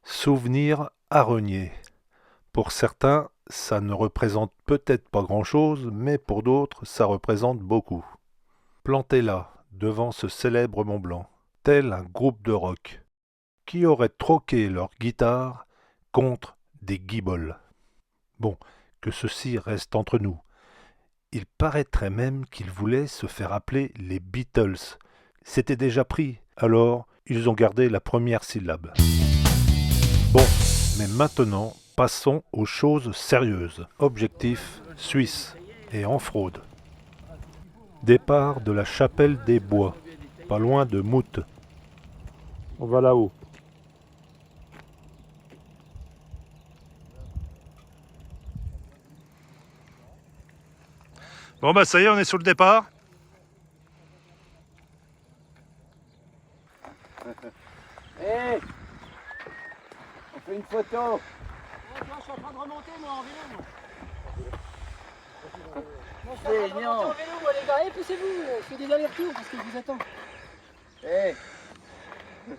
Souvenir à renier. Pour certains, ça ne représente peut-être pas grand-chose, mais pour d'autres, ça représente beaucoup. Planté là, devant ce célèbre Mont Blanc, tel un groupe de rock, qui aurait troqué leur guitare contre des guiboles. Bon, que ceci reste entre nous. Il paraîtrait même qu'ils voulaient se faire appeler les Beatles. C'était déjà pris, alors ils ont gardé la première syllabe. Bon, mais maintenant, passons aux choses sérieuses. Objectif suisse et en fraude. Départ de la chapelle des Bois, pas loin de Mout. On va là-haut. Bon bah ça y est, on est sur le départ. Hé, on fait une photo. Je suis en train de remonter moi en vélo. Moi, je suis en train de C'est remonter en vélo, moi les gars. Poussez-vous, je fais des allers-retours parce que je vous attends. Hé,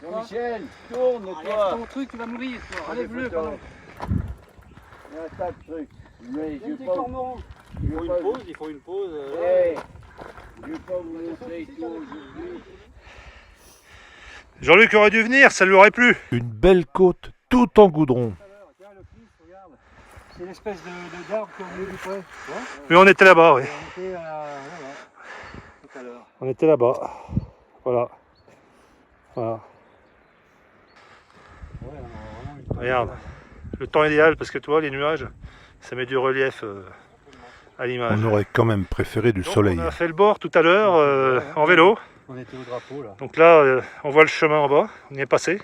Jean-Michel, tourne Enlève toi. ton truc, tu vas mourir. Enlève-le. Il y a un tas de trucs. Mais je Même vais des pas, cormorans. je vais pas, Il faut une pause. Hé, je vais pas vous montrer tout aujourd'hui. Jean-Luc aurait dû venir, ça lui aurait plu. Une belle côte tout en goudron. Tiens, le piste, regarde. C'est l'espèce de d'arbre qui est au milieu du pré. Mais on était là-bas, oui. On était voilà, tout à l'heure. On était là-bas. Voilà. Voilà. Ouais, on a vraiment une Regarde. Le temps idéal parce que tu vois, les nuages, ça met du relief à l'image. On aurait quand même préféré du soleil. On a fait le bord tout à l'heure en vélo. On était au drapeau là. Donc là, on voit le chemin en bas. On y est passé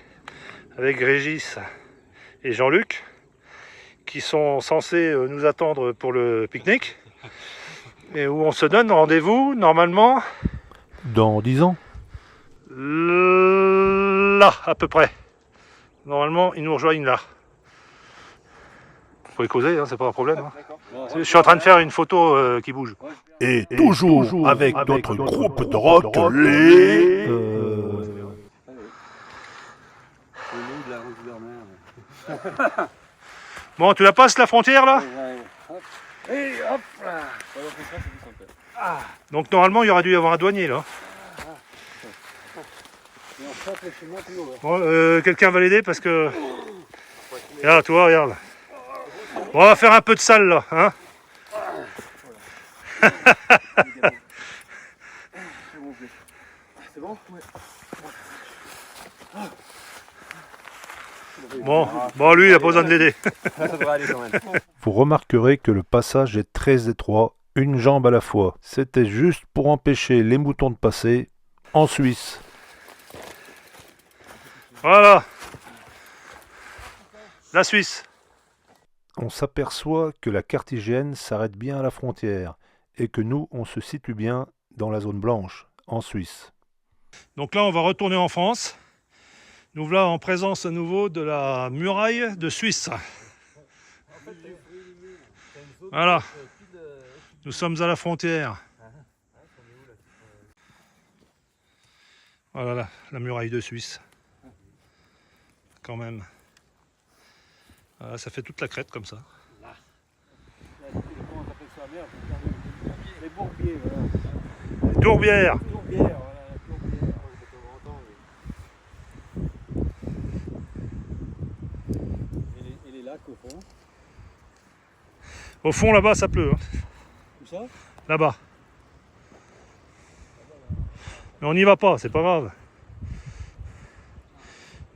avec Régis et Jean-Luc qui sont censés nous attendre pour le pique-nique. Et où on se donne rendez-vous normalement dans 10 ans. Là, à peu près. Normalement, ils nous rejoignent là. Faut y causer, hein, c'est pas un problème. Hein. Je suis en train de faire une photo qui bouge. Et toujours avec notre groupe de rock, les... Bon, tu la passes la frontière là? Et hop là. Donc normalement, il y aurait dû y avoir un douanier là. Et on saute le chemin plus haut. Bon, quelqu'un va l'aider parce que... Regarde, toi, regarde. Bon, on va faire un peu de salle là, hein. C'est bon? Ouais. Bon, lui, il n'a pas besoin de l'aider. Ça devrait aller quand même. Vous remarquerez que le passage est très étroit, une jambe à la fois. C'était juste pour empêcher les moutons de passer en Suisse. Voilà. La Suisse. On s'aperçoit que la Carthagène s'arrête bien à la frontière et que nous, on se situe bien dans la zone blanche, en Suisse. Donc là, on va retourner en France. Nous voilà en présence à nouveau de la muraille de Suisse. Voilà. Nous sommes à la frontière. Voilà la muraille de Suisse. Quand même. Voilà, ça fait toute la crête comme ça. Les bourbiers, voilà. Tourbière. Tourbière, voilà, la tourbière. Et les lacs au fond. Au fond là-bas ça pleut. Hein. Où ça? Là-bas. Mais on n'y va pas, c'est pas grave.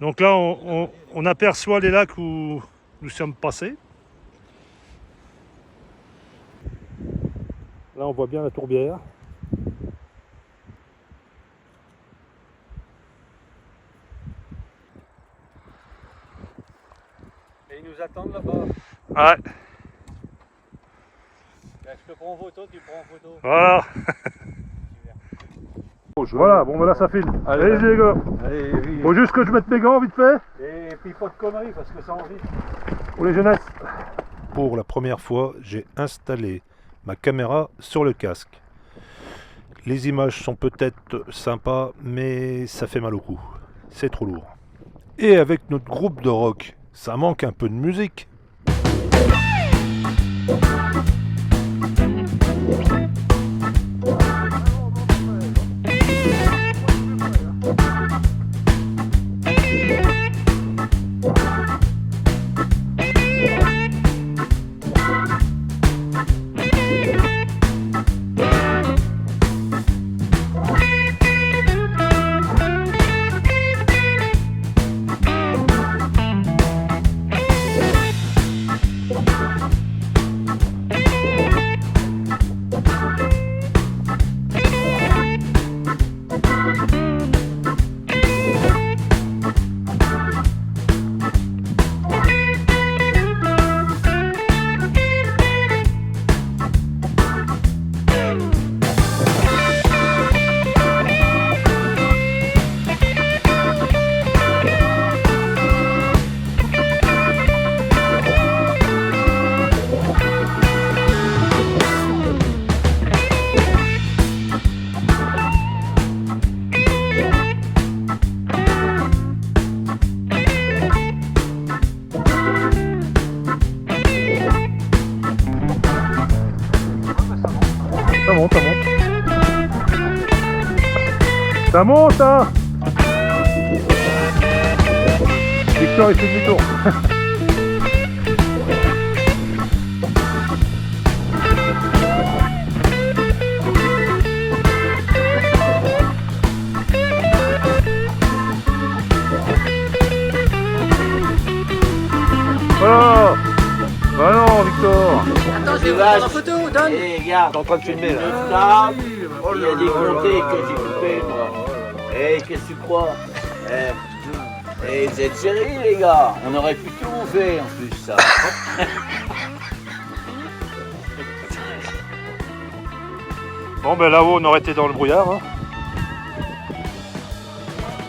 Donc là on aperçoit les lacs où nous sommes passés. Là on voit bien la tourbière. Et ils nous attendent là-bas. Ouais. Je te prends en photo, tu prends en photo. Voilà. Voilà, bon ben là ça filme. Allez les gars. Allez, oui. Faut juste que je mette mes gants vite fait. Et puis pas de conneries parce que ça en vit. Pour les jeunesses. Pour la première fois, j'ai installé ma caméra sur le casque. Les images sont peut-être sympas, mais ça fait mal au cou. C'est trop lourd. Et avec notre groupe de rock, ça manque un peu de musique. Ça monte, ça monte. Ça monte, hein. Victor, il fait demi-tour. Voilà. Bah non, Victor. Attends, je vais prendre en photo, donne. Eh, regarde, T'es en train de filmer là. ça, il y a des comtés que j'ai coupés, moi. Eh, qu'est-ce que tu crois? Vous êtes sérieux, les gars? On aurait pu tout faire, en plus, ça. Bon ben là-haut on aurait été dans le brouillard. Hein.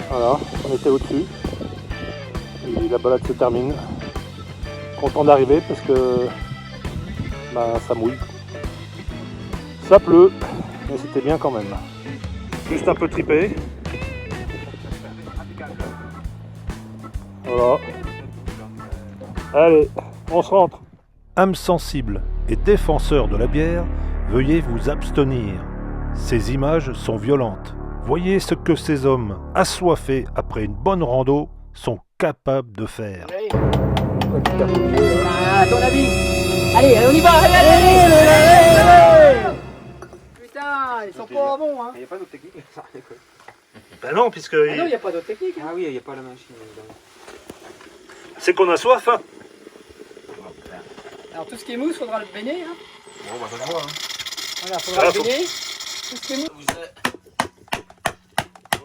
Voilà, on était au-dessus. Et la balade se termine. Content d'arriver parce que bah, ça mouille. Ça pleut, mais c'était bien quand même. Juste un peu tripé. Voilà. Allez, on se rentre. Âme sensible et défenseur de la bière, veuillez vous abstenir. Ces images sont violentes. Voyez ce que ces hommes, assoiffés après une bonne rando, sont capables de faire. À ton avis. Allez, on y va. Allez. Putain, ils sont pas bons, hein. Il n'y a pas d'autre technique. Ben non, puisque Ah non, il n'y a pas d'autre technique. Hein. Ah oui, il n'y a pas la machine. évidemment. c'est qu'on a soif. Hein. Alors tout ce qui est mousse, faudra le baigner. Hein. Bon, bah ça se voit. Hein. Voilà, faudra Ah, le faut- baigner. Tout ce qui est mousse.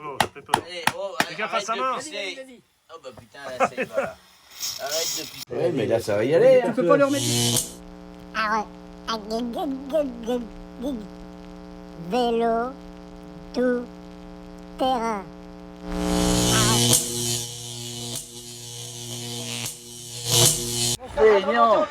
Oh, ça fait peur. Fais gaffe à sa main. Vas-y, vas-y. Oh bah putain, là, c'est voilà. Arrête de pisser. Ouais, mais là, ça va y aller. On peut pas le remettre. Vélo, tout terrain. Feignant.